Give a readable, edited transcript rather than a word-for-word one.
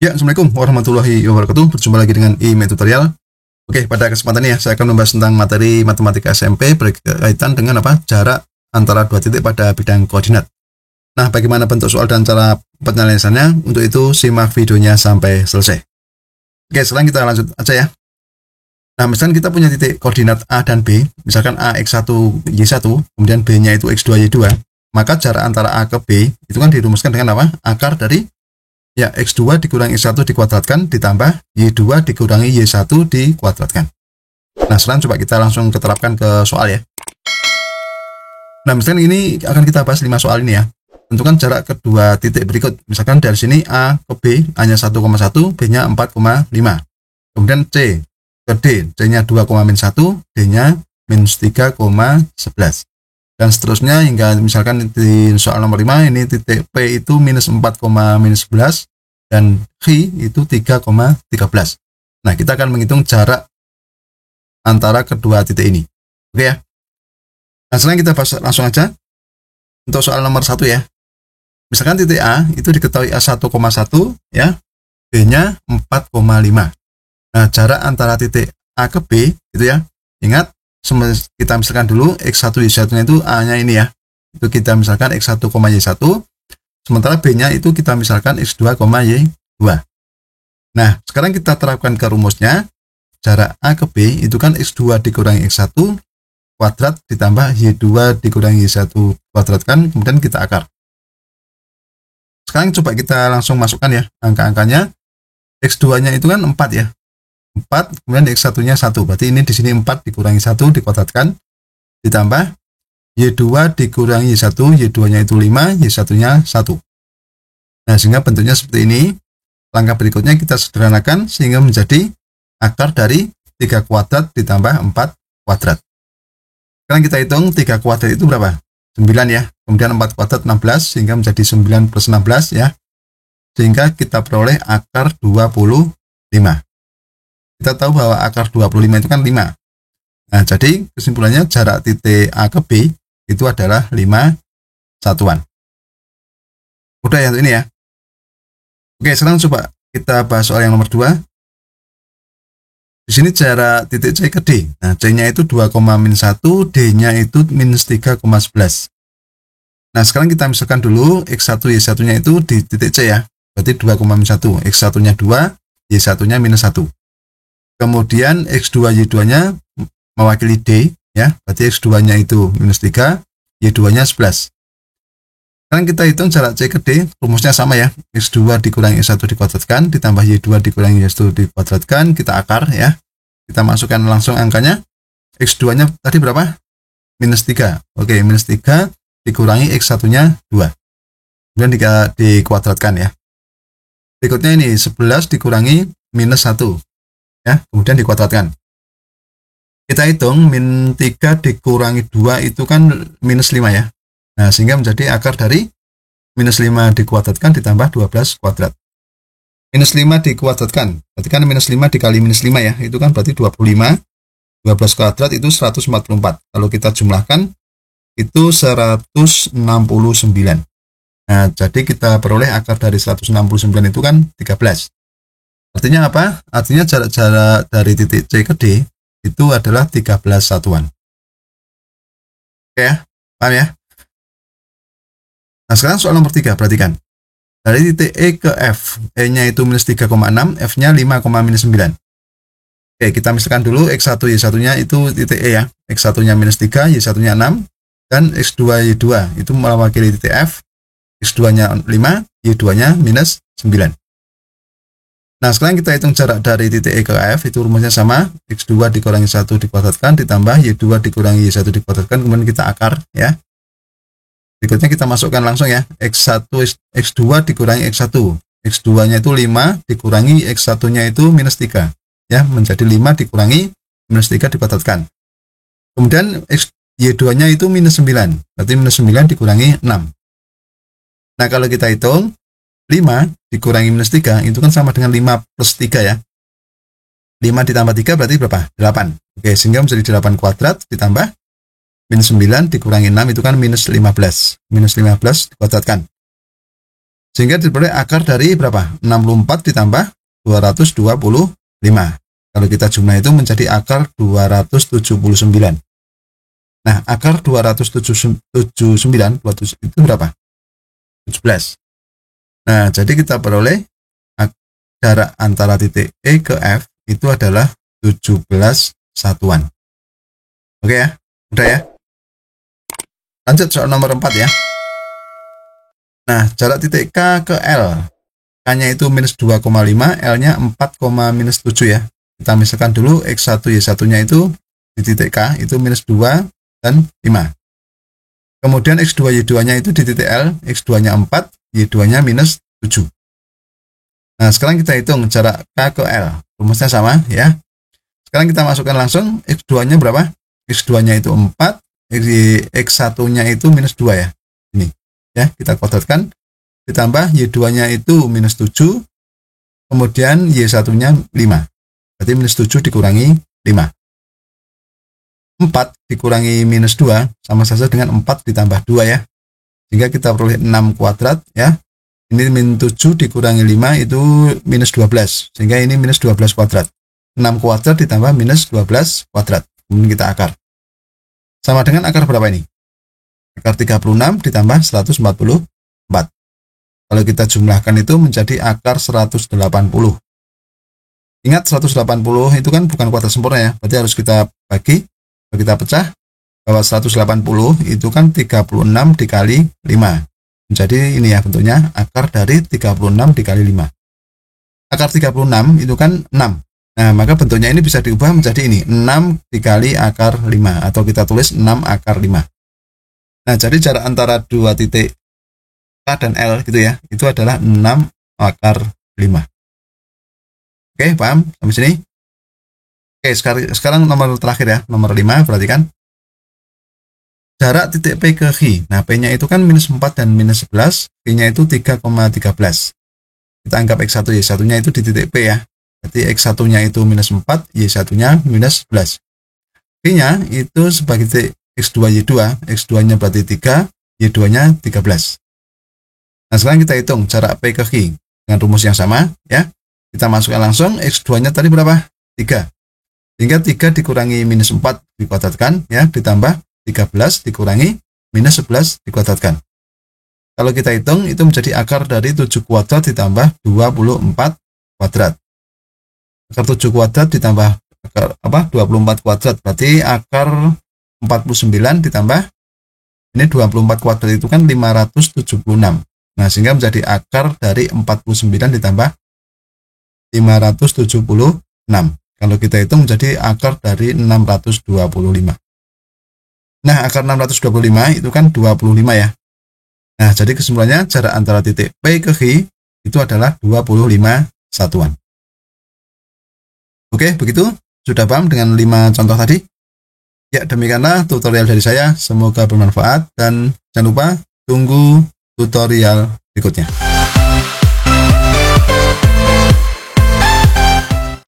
Ya, Assalamualaikum warahmatullahi wabarakatuh. Berjumpa lagi dengan IME Tutorial. Oke, pada kesempatan ini saya akan membahas tentang materi matematika SMP berkaitan dengan jarak antara dua titik pada bidang koordinat. Nah, bagaimana bentuk soal dan cara penyelesaiannya? Untuk itu, simak videonya sampai selesai. Oke, sekarang kita lanjut aja ya. Nah, misalkan kita punya titik koordinat A dan B, misalkan A X1, Y1, kemudian B-nya itu X2, Y2, maka jarak antara A ke B itu kan dirumuskan dengan apa? Akar dari X2 dikurangi X1 dikuadratkan ditambah Y2 dikurangi Y1 dikuadratkan. Nah, sekarang coba kita langsung terapkan ke soal ya. Nah, misalkan ini akan kita bahas 5 soal ini ya. Tentukan jarak kedua titik berikut. Misalkan dari sini A ke B hanya 1,1, B-nya 4,5. Kemudian C ke D, C-nya 2,-1, D-nya -3,11. Dan seterusnya hingga misalkan di soal nomor 5 ini titik P itu -4,-11 dan Q itu 3,13. Nah, kita akan menghitung jarak antara kedua titik ini. Oke ya. Nah, sekarang kita bahas langsung aja untuk soal nomor 1 ya. Misalkan titik A itu diketahui A 1,1 ya, B-nya 4,5. Nah, jarak antara titik A ke B itu ya. Ingat, kita misalkan dulu X1 Y1 itu A-nya ini ya, itu kita misalkan X1, Y1, sementara B-nya itu kita misalkan X2, Y2. Nah, sekarang kita terapkan ke rumusnya. Jarak A ke B itu kan X2 dikurangi X1 kuadrat ditambah Y2 dikurangi Y1 kuadratkan, kemudian kita akar. Sekarang coba kita langsung masukkan ya angka-angkanya. X2-nya itu kan 4 ya, 4, kemudian X1-nya 1, berarti ini di sini 4 dikurangi 1 dikuadratkan, ditambah Y2 dikurangi Y1, Y2-nya itu 5, Y1-nya 1. Nah, sehingga bentuknya seperti ini. Langkah berikutnya kita sederhanakan sehingga menjadi akar dari 3 kuadrat ditambah 4 kuadrat. Sekarang kita hitung 3 kuadrat itu berapa? 9 ya, kemudian 4 kuadrat 16, sehingga menjadi 9 plus 16 ya, sehingga kita peroleh akar 25. Kita tahu bahwa akar 25 itu kan 5. Nah, jadi kesimpulannya jarak titik A ke B itu adalah 5 satuan. Udah ya ini ya. Oke, sekarang coba kita bahas soal yang nomor 2. Di sini jarak titik C ke D. Nah, C-nya itu 2,-1, D-nya itu -3,11. Nah, sekarang kita misalkan dulu X1, Y1-nya itu di titik C ya. Berarti 2,-1, X1-nya 2, Y1-nya -1. Kemudian X2, Y2-nya mewakili D ya, berarti X2-nya itu -3, Y2-nya 11. Sekarang kita hitung jarak C ke D, rumusnya sama ya, X2 dikurangi X1 dikuadratkan, ditambah Y2 dikurangi Y1 dikuadratkan, kita akar ya. Kita masukkan langsung angkanya. X2-nya tadi berapa? -3. Oke, -3 dikurangi X1-nya 2. Kemudian dikuadratkan ya. Berikutnya ini 11 dikurangi -1. Ya, kemudian dikuadratkan. Kita hitung -3 dikurangi 2 itu kan -5 ya. Nah, sehingga menjadi akar dari -5 dikuadratkan ditambah 12 kuadrat. -5 dikuadratkan, berarti kan -5 dikali -5 ya, itu kan berarti 25. 12 kuadrat itu 144. Kalau kita jumlahkan itu 169. Nah, jadi kita peroleh akar dari 169 itu kan 13. Artinya apa? Artinya jarak dari titik C ke D itu adalah 13 satuan. Oke ya, paham ya? Nah, sekarang soal nomor 3, perhatikan. Dari titik E ke F, E-nya itu -3,6, F-nya 5,-9. Oke, kita misalkan dulu X1, Y1-nya itu titik E ya. X1-nya -3, Y1-nya 6, dan X2, Y2 itu mewakili titik F. X2-nya 5, Y2-nya -9. Nah, sekarang kita hitung jarak dari titik E ke F, itu rumusnya sama, X2 dikurangi 1 dikuadratkan, ditambah Y2 dikurangi Y1 dikuadratkan, kemudian kita akar ya. Berikutnya kita masukkan langsung ya, X2 dikurangi X1, X2-nya itu 5 dikurangi X1-nya itu -3 ya, menjadi 5 dikurangi -3 dikuadratkan. Kemudian Y2-nya itu -9, berarti -9 dikurangi 6. Nah, kalau kita hitung 5 dikurangi -3 itu kan sama dengan 5 plus 3 ya. 5 ditambah 3 berarti berapa? 8. Oke, sehingga menjadi 8 kuadrat ditambah -9 dikurangi 6 itu kan -15. -15 dikuadratkan. Sehingga diperoleh akar dari berapa? 64 ditambah 225. Kalau kita jumlah itu menjadi akar 279. Nah, akar 279 itu berapa? 17. Nah, jadi kita peroleh jarak antara titik E ke F itu adalah 17 satuan. Oke ya, udah ya. Lanjut soal nomor 4 ya. Nah, jarak titik K ke L. K-nya itu minus 2,5, L-nya 4,-7 ya. Kita misalkan dulu X1, Y1-nya itu di titik K itu minus 2 dan 5. Kemudian X2, Y2-nya itu di titik L, X2-nya 4, Y2-nya minus 7. Nah, sekarang kita hitung jarak K ke L. Rumusnya sama ya. Sekarang kita masukkan langsung X2-nya berapa? X2-nya itu 4, X1-nya itu minus 2 ya. Ini ya, kita kodratkan. Ditambah Y2-nya itu minus 7, kemudian Y1-nya 5. Berarti minus 7 dikurangi 5. 4 dikurangi minus 2 sama saja dengan 4 ditambah 2 ya. Sehingga kita peroleh 6 kuadrat ya. Ini min 7 dikurangi 5 itu minus 12. Sehingga ini minus 12 kuadrat. 6 kuadrat ditambah minus 12 kuadrat. Kemudian kita akar. Sama dengan akar berapa ini? Akar 36 ditambah 144. Kalau kita jumlahkan itu menjadi akar 180. Ingat 180 itu kan bukan kuadrat sempurna ya. Berarti harus kita bagi, kita pecah, bahwa 180 itu kan 36 dikali 5. Jadi ini ya bentuknya akar dari 36 dikali 5. Akar 36 itu kan 6. Nah, maka bentuknya ini bisa diubah menjadi ini, 6 dikali akar 5. Atau kita tulis 6 akar 5. Nah, jadi jarak antara dua titik K dan L gitu ya, itu adalah 6 akar 5. Oke, paham sampai sini? Oke, sekarang nomor terakhir ya, nomor 5, perhatikan. Jarak titik P ke Q. Nah, P-nya itu kan minus 4 dan minus 11, Q-nya itu 3,13. Kita anggap X1, Y1-nya itu di titik P ya. Berarti X1-nya itu minus 4, Y1-nya minus 11. Q-nya itu sebagai titik X2, Y2, X2-nya berarti 3, Y2-nya 13. Nah, sekarang kita hitung jarak P ke Q dengan rumus yang sama ya. Kita masukkan langsung X2-nya tadi berapa? 3. Sehingga 3 dikurangi minus 4 dikuadratkan ya, ditambah 13 dikurangi minus 11 dikuadratkan. Kalau kita hitung itu menjadi akar dari 7 kuadrat ditambah 24 kuadrat. Akar 7 kuadrat ditambah akar 24 kuadrat berarti akar 49 ditambah ini 24 kuadrat itu kan 576. Nah, sehingga menjadi akar dari 49 ditambah 576. Kalau kita hitung menjadi akar dari 625. Nah, akar 625 itu kan 25 ya. Nah, jadi kesimpulannya jarak antara titik P ke Q itu adalah 25 satuan. Oke, begitu. Sudah paham dengan 5 contoh tadi? Ya, demikianlah tutorial dari saya. Semoga bermanfaat dan jangan lupa tunggu tutorial berikutnya.